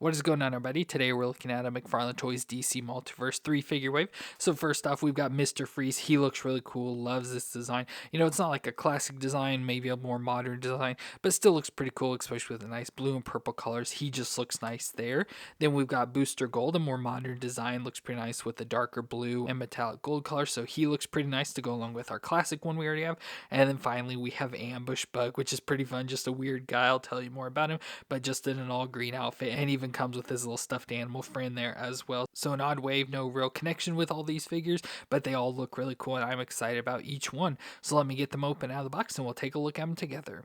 What is going on, everybody? Today we're looking at a McFarlane Toys DC Multiverse 3-figure wave. So first off, we've got Mr. Freeze. He looks really cool. Loves this design. You know, it's not like a classic design, maybe a more modern design, but still looks pretty cool, especially with the nice blue and purple colors. He just looks nice there. Then we've got Booster Gold, a more modern design. Looks pretty nice with the darker blue and metallic gold color. So he looks pretty nice to go along with our classic one we already have. And then finally, we have Ambush Bug, which is pretty fun. Just a weird guy. I'll tell you more about him, but just in an all green outfit, and even comes with his little stuffed animal friend there as well. So an odd wave, no real connection with all these figures, but they all look really cool, and I'm excited about each one. So let me get them open out of the box, and we'll take a look at them together.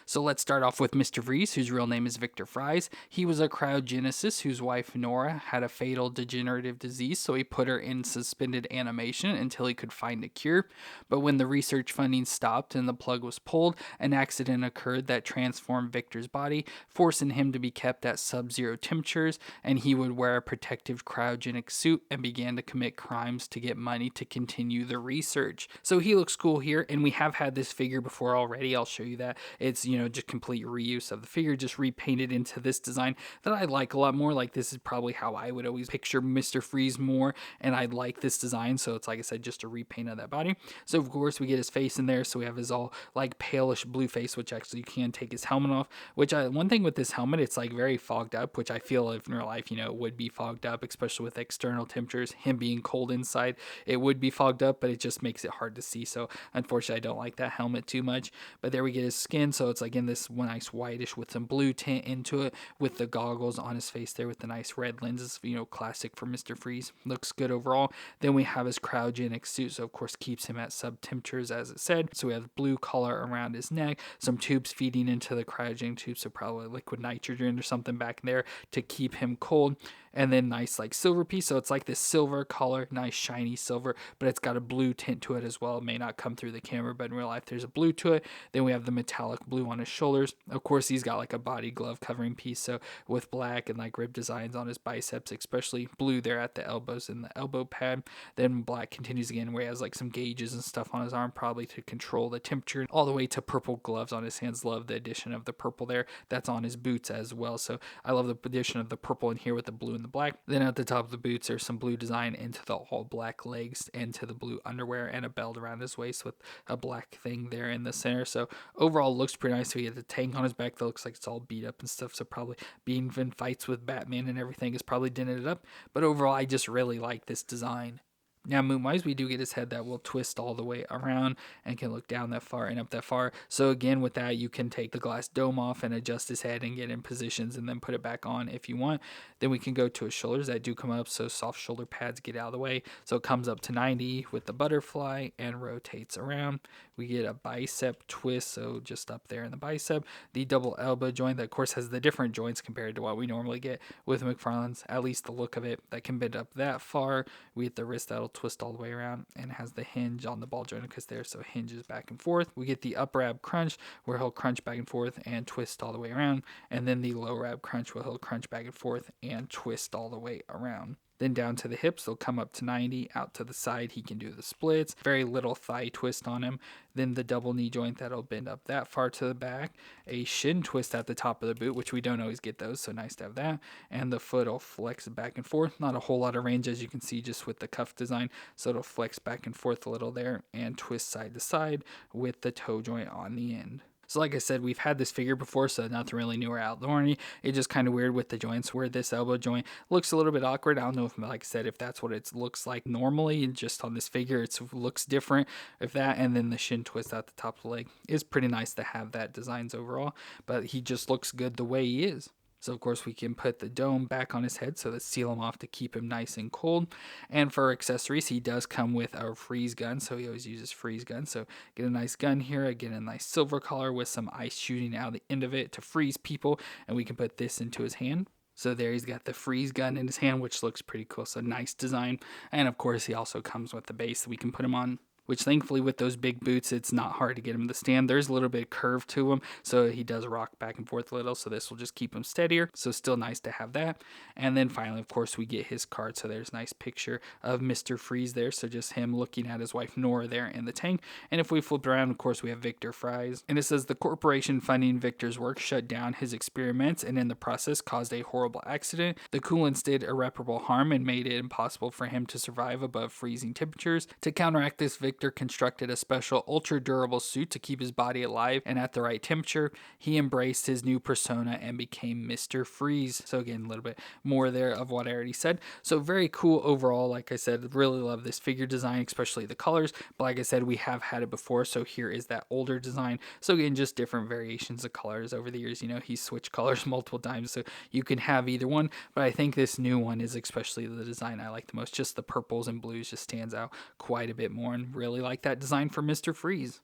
So let's start off with Mr. Freeze, whose real name is Victor Fries. He was a cryogenicist whose wife Nora had a fatal degenerative disease, so he put her in suspended animation until he could find a cure. But when the research funding stopped and the plug was pulled, an accident occurred that transformed Victor's body, forcing him to be kept at sub-zero temperatures, and he would wear a protective cryogenic suit and began to commit crimes to get money to continue the research. So he looks cool here, and we have had this figure before already. I'll show you that. It's just complete reuse of the figure, just repainted into this design that I like a lot more. Like, this is probably how I would always picture Mr. Freeze more, and I like this design. So it's, like I said, just a repaint of that body. So of course we get his face in there, so we have his all like palish blue face, which actually you can take his helmet off, which one thing with this helmet, it's like very fogged up, which I feel if in real life it would be fogged up, especially with external temperatures, him being cold inside, it would be fogged up, but it just makes it hard to see. So unfortunately I don't like that helmet too much. But there we get his skin, so it's like in this one nice whitish with some blue tint into it, with the goggles on his face there with the nice red lenses, classic for Mr. Freeze. Looks good overall. Then we have his cryogenic suit, so of course keeps him at sub temperatures as it said. So we have blue color around his neck, some tubes feeding into the cryogenic tube, so probably liquid nitrogen or something back there to keep him cold. And then nice like silver piece, so it's like this silver color, nice shiny silver, but it's got a blue tint to it as well. It may not come through the camera, but in real life there's a blue to it. Then we have the metallic blue on his shoulders. Of course he's got like a body glove covering piece, so with black and like rib designs on his biceps, especially blue there at the elbows and the elbow pad. Then black continues again where he has like some gauges and stuff on his arm, probably to control the temperature, all the way to purple gloves on his hands. Love the addition of the purple there. That's on his boots as well, so I love the addition of the purple in here with the blue and the black. Then at the top of the boots there's some blue design into the all black legs and to the blue underwear, and a belt around his waist with a black thing there in the center. So overall looks pretty nice. So he has a tank on his back that looks like it's all beat up and stuff, so probably being in fights with Batman and everything is probably dented it up. But overall I just really like this design. Now, moon-wise, we do get his head that will twist all the way around and can look down that far and up that far. So again, with that, you can take the glass dome off and adjust his head and get in positions and then put it back on if you want. Then we can go to his shoulders that do come up, so soft shoulder pads get out of the way. So it comes up to 90 with the butterfly and rotates around. We get a bicep twist, so just up there in the bicep. The double elbow joint that, of course, has the different joints compared to what we normally get with McFarlane's, at least the look of it, that can bend up that far. We get the wrist that'll twist all the way around and has the hinge on the ball joint because there, so it hinges back and forth. We get the upper ab crunch where he'll crunch back and forth and twist all the way around, and then the lower ab crunch where he'll crunch back and forth and twist all the way around. Then down to the hips, they'll come up to 90, out to the side, he can do the splits, very little thigh twist on him. Then the double knee joint that'll bend up that far to the back, a shin twist at the top of the boot, which we don't always get those, so nice to have that. And the foot will flex back and forth, not a whole lot of range as you can see just with the cuff design, so it'll flex back and forth a little there and twist side to side with the toe joint on the end. So like I said, we've had this figure before, so nothing really new or out of the ordinary. It's just kind of weird with the joints where this elbow joint looks a little bit awkward. I don't know if, like I said, if that's what it looks like normally, just on this figure, it looks different. If that, and then the shin twist at the top of the leg is pretty nice to have that designs overall, but he just looks good the way he is. So of course we can put the dome back on his head so to seal him off to keep him nice and cold. And for accessories, he does come with a freeze gun, so he always uses freeze gun. So get a nice gun here, again a nice silver color with some ice shooting out the end of it to freeze people, and we can put this into his hand. So there he's got the freeze gun in his hand, which looks pretty cool, so nice design. And of course he also comes with the base that we can put him on. which thankfully with those big boots, it's not hard to get him to stand. There's a little bit of curve to him, so he does rock back and forth a little, so this will just keep him steadier. So still nice to have that. And then finally, of course, we get his card. So there's a nice picture of Mr. Freeze there. So just him looking at his wife Nora there in the tank. And if we flip around, of course, we have Victor Fries. And it says the corporation funding Victor's work shut down his experiments and in the process caused a horrible accident. The coolants did irreparable harm and made it impossible for him to survive above freezing temperatures. To counteract this, Victor constructed a special ultra durable suit to keep his body alive and at the right temperature. He embraced his new persona and became Mr. Freeze. So again, a little bit more there of what I already said. So very cool overall. Like I said, really love this figure design, especially the colors. But like I said, we have had it before. So here is that older design. So again, just different variations of colors over the years. You know, he's switched colors multiple times, so you can have either one. But I think this new one is especially the design I like the most. Just the purples and blues just stands out quite a bit more, and really like that design for Mr. Freeze.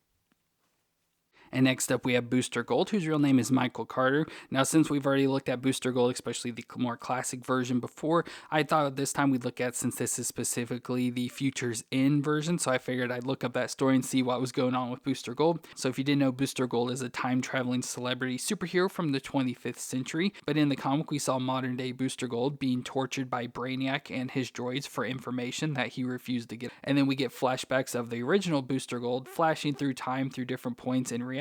And next up, we have Booster Gold, whose real name is Michael Carter. Now, since we've already looked at Booster Gold, especially the more classic version before, I thought this time we'd look at, since this is specifically the Futures In version, so I figured I'd look up that story and see what was going on with Booster Gold. So if you didn't know, Booster Gold is a time-traveling celebrity superhero from the 25th century, but in the comic, we saw modern-day Booster Gold being tortured by Brainiac and his droids for information that he refused to get. And then we get flashbacks of the original Booster Gold flashing through time through different points in reality,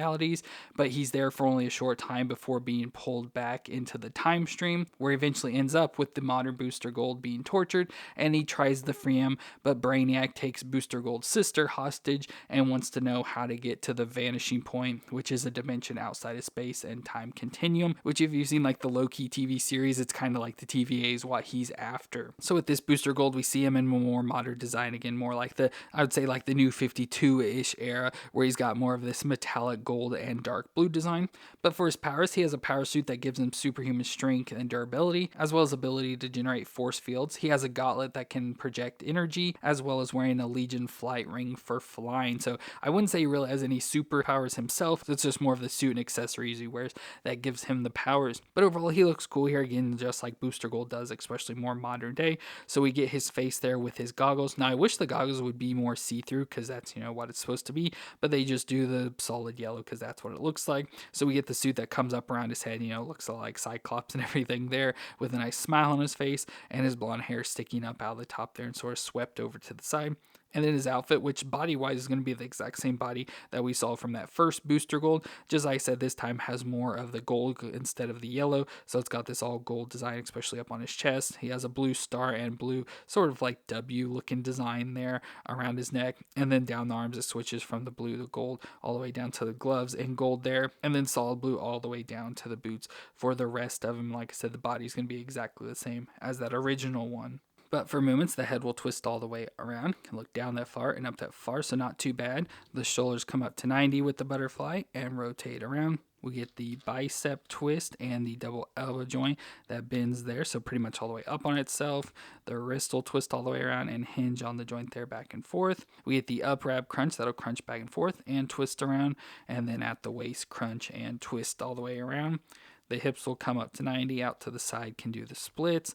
but he's there for only a short time before being pulled back into the time stream, where he eventually ends up with the modern Booster Gold being tortured, and he tries to free him, but Brainiac takes Booster Gold's sister hostage and wants to know how to get to the vanishing point, which is a dimension outside of space and time continuum, which if you've seen like the Loki TV series, it's kind of like the TVA is what he's after. So with this Booster Gold, we see him in a more modern design, again, more like the, I would say like the new 52-ish era, where he's got more of this metallic gold and dark blue design. But for his powers, he has a power suit that gives him superhuman strength and durability, as well as ability to generate force fields. He has a gauntlet that can project energy, as well as wearing a Legion flight ring for flying. So I wouldn't say he really has any superpowers himself. It's just more of the suit and accessories he wears that gives him the powers. But overall, he looks cool here, again, just like Booster Gold does, especially more modern day. So we get his face there with his goggles. Now, I wish the goggles would be more see-through, because that's, you know, what it's supposed to be, but they just do the solid yellow because that's what it looks like. So we get the suit that comes up around his head, you know, looks like Cyclops and everything there, with a nice smile on his face, and his blonde hair sticking up out of the top there and sort of swept over to the side. And then his outfit, which body-wise is going to be the exact same body that we saw from that first Booster Gold. Just like I said, this time has more of the gold instead of the yellow. So it's got this all gold design, especially up on his chest. He has a blue star and blue sort of like W-looking design there around his neck. And then down the arms, it switches from the blue to gold all the way down to the gloves in gold there. And then solid blue all the way down to the boots. For the rest of him, like I said, the body's going to be exactly the same as that original one. But for movements, the head will twist all the way around. Can look down that far and up that far, so not too bad. The shoulders come up to 90 with the butterfly and rotate around. We get the bicep twist and the double elbow joint that bends there, so pretty much all the way up on itself. The wrist will twist all the way around and hinge on the joint there back and forth. We get the up wrap crunch that'll crunch back and forth and twist around, and then at the waist crunch and twist all the way around. The hips will come up to 90, out to the side can do the splits.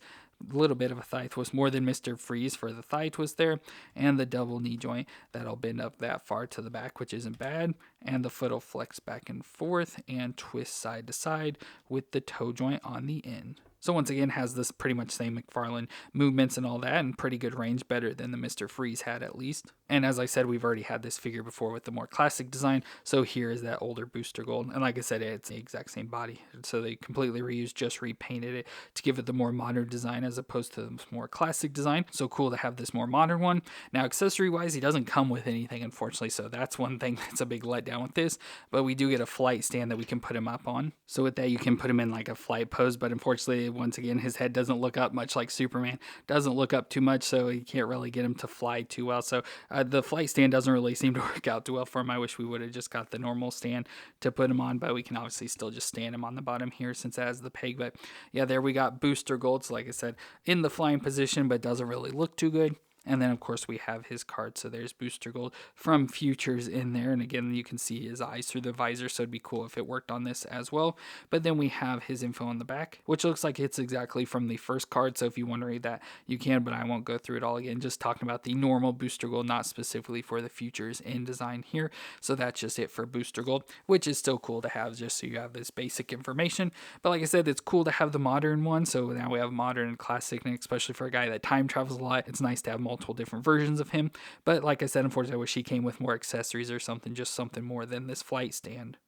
A little bit of a thigh twist, more than Mr. Freeze for the thigh twist there, and the double knee joint that'll bend up that far to the back, which isn't bad, and the foot will flex back and forth and twist side to side with the toe joint on the end. So once again, has this pretty much same McFarlane movements and all that, and pretty good range, better than the Mr. Freeze had at least. And as I said, we've already had this figure before with the more classic design, so here is that older Booster Gold. And like I said, it's the exact same body, so they completely reused, just repainted it to give it the more modern design as opposed to the more classic design. So cool to have this more modern one. Now, accessory-wise, he doesn't come with anything, unfortunately, so that's one thing that's a big letdown with this, but we do get a flight stand that we can put him up on. So with that, you can put him in like a flight pose, but unfortunately, once again, his head doesn't look up much like Superman. Doesn't look up too much, so you can't really get him to fly too well. So the flight stand doesn't really seem to work out too well for him. I wish we would have just got the normal stand to put him on, but we can obviously still just stand him on the bottom here since it has the peg. But yeah, there we got Booster Gold. So like I said, in the flying position, but doesn't really look too good. And then, of course, we have his card. So there's Booster Gold from Futures in there. And again, you can see his eyes through the visor. So it'd be cool if it worked on this as well. But then we have his info on the back, which looks like it's exactly from the first card. So if you want to read that, you can, but I won't go through it all again. Just talking about the normal Booster Gold, not specifically for the Futures in design here. So that's just it for Booster Gold, which is still cool to have just so you have this basic information. But like I said, it's cool to have the modern one. So now we have modern and classic, and especially for a guy that time travels a lot, it's nice to have multiple different versions of him. But like I said, unfortunately, I wish he came with more accessories or something, just something more than this flight stand.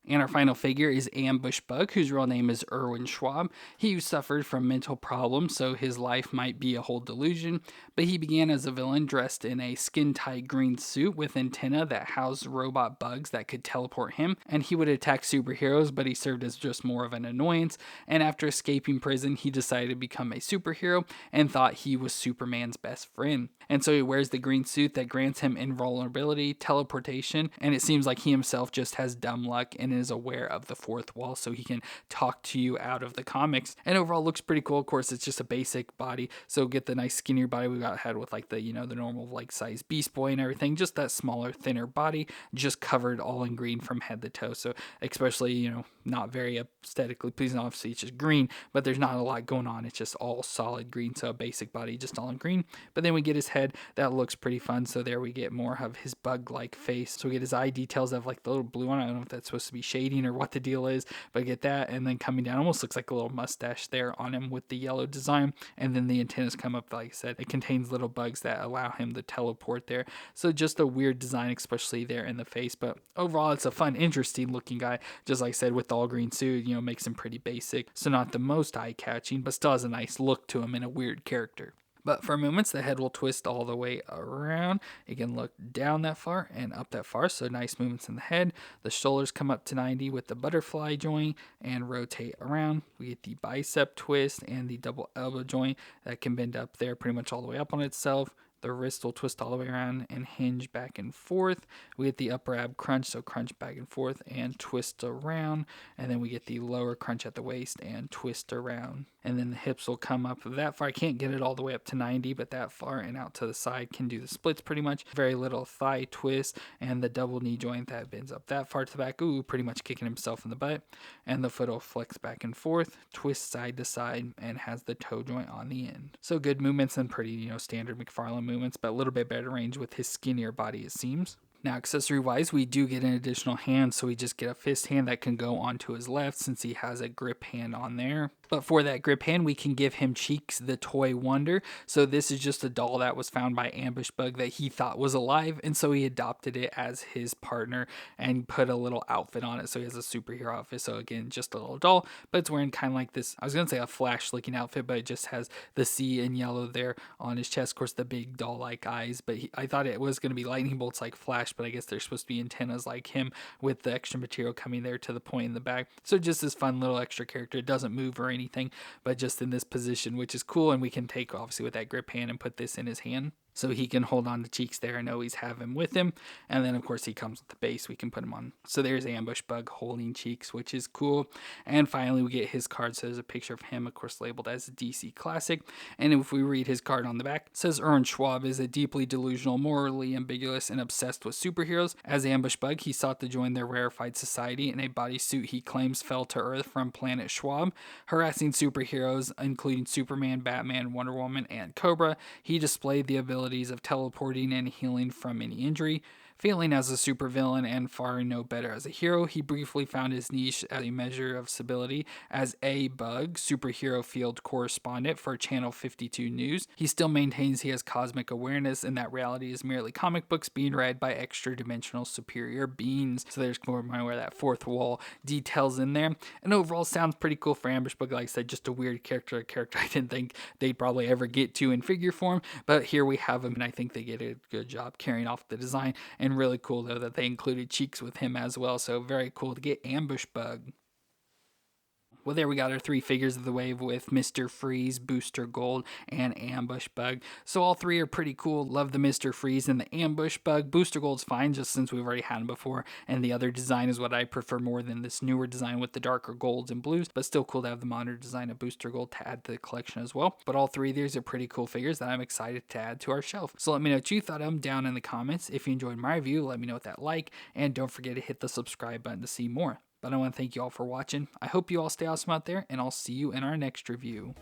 And our final figure is Ambush Bug, whose real name is Erwin Schwab. He suffered from mental problems, so his life might be a whole delusion, but he began as a villain dressed in a skin-tight green suit with antenna that housed robot bugs that could teleport him, and he would attack superheroes, but he served as just more of an annoyance, and after escaping prison, he decided to become a superhero and thought he was Superman's best friend. And so he wears the green suit that grants him invulnerability, teleportation, and it seems like he himself just has dumb luck and is aware of the fourth wall, so he can talk to you out of the comics. And overall looks pretty cool. Of course, it's just a basic body, so get the nice skinnier body we had with like the, the normal like size Beast Boy and everything, just that smaller, thinner body, just covered all in green from head to toe. So especially, not very aesthetically pleasing. Obviously, it's just green, but there's not a lot going on. It's just all solid green, so a basic body, just all in green. But then we get his head. That looks pretty fun. So there we get more of his bug-like face. So we get his eye details of like the little blue one. I don't know if that's supposed to be shading or what the deal is, but get that. And then coming down, almost looks like a little mustache there on him with the yellow design. And then the antennas come up, like I said, it contains little bugs that allow him to teleport there. So just a weird design, especially there in the face. But overall, it's a fun, interesting looking guy. Just like I said, with the all green suit, makes him pretty basic. So not the most eye-catching, but still has a nice look to him and a weird character. But for movements, the head will twist all the way around. It can look down that far and up that far, so nice movements in the head. The shoulders come up to 90 with the butterfly joint and rotate around. We get the bicep twist and the double elbow joint that can bend up there pretty much all the way up on itself. The wrist will twist all the way around and hinge back and forth. We get the upper ab crunch, so crunch back and forth and twist around. And then we get the lower crunch at the waist and twist around. And then the hips will come up that far. I can't get it all the way up to 90, but that far and out to the side can do the splits pretty much. Very little thigh twist and the double knee joint that bends up that far to the back. Ooh, pretty much kicking himself in the butt. And the foot will flex back and forth, twist side to side, and has the toe joint on the end. So good movements and pretty, standard McFarlane movements, but a little bit better range with his skinnier body, it seems. Now, accessory-wise, we do get an additional hand, so we just get a fist hand that can go onto his left since he has a grip hand on there. But for that grip hand, we can give him Cheeks, the toy wonder. So this is just a doll that was found by Ambush Bug that he thought was alive, and so he adopted it as his partner and put a little outfit on it. So he has a superhero outfit. So again, just a little doll, but it's wearing kind of like this, I was going to say a Flash-looking outfit, but it just has the C in yellow there on his chest. Of course, the big doll-like eyes, but I thought it was going to be lightning bolts like Flash, but I guess they're supposed to be antennas like him with the extra material coming there to the point in the back. So just this fun little extra character. It doesn't move or anything, but just in this position, which is cool. And we can take, obviously, with that grip hand and put this in his hand, so he can hold on to Cheeks there and always have him with him. And then, of course, he comes with the base we can put him on. So there's Ambush Bug holding Cheeks, which is cool. And finally, we get his card. So there's a picture of him, of course, labeled as DC Classic. And if we read his card on the back, it says Erwin Schwab is a deeply delusional, morally ambiguous, and obsessed with superheroes. As Ambush Bug, he sought to join their rarefied society in a bodysuit he claims fell to Earth from planet Schwab, harassing superheroes, including Superman, Batman, Wonder Woman, and Cobra. He displayed the ability of teleporting and healing from any injury. Failing as a supervillain and far no better as a hero, he briefly found his niche as a measure of stability as a Bug, superhero field correspondent for Channel 52 News. He still maintains he has cosmic awareness and that reality is merely comic books being read by extra-dimensional superior beings. So there's more where that fourth wall details in there. And overall sounds pretty cool for Ambush Bug. Like I said, just a weird character, a character I didn't think they'd probably ever get to in figure form, but here we have him, and I think they get a good job carrying off the design. And really cool though that they included Cheeks with him as well, so very cool to get Ambush Bug. Well, there we got our 3 figures of the wave with Mr. Freeze, Booster Gold, and Ambush Bug. So all 3 are pretty cool. Love the Mr. Freeze and the Ambush Bug. Booster Gold's fine just since we've already had him before, and the other design is what I prefer more than this newer design with the darker golds and blues, but still cool to have the modern design of Booster Gold to add to the collection as well. But all 3 of these are pretty cool figures that I'm excited to add to our shelf. So let me know what you thought of them down in the comments. If you enjoyed my review, let me know what that like, and don't forget to hit the subscribe button to see more. But I want to thank you all for watching. I hope you all stay awesome out there, and I'll see you in our next review.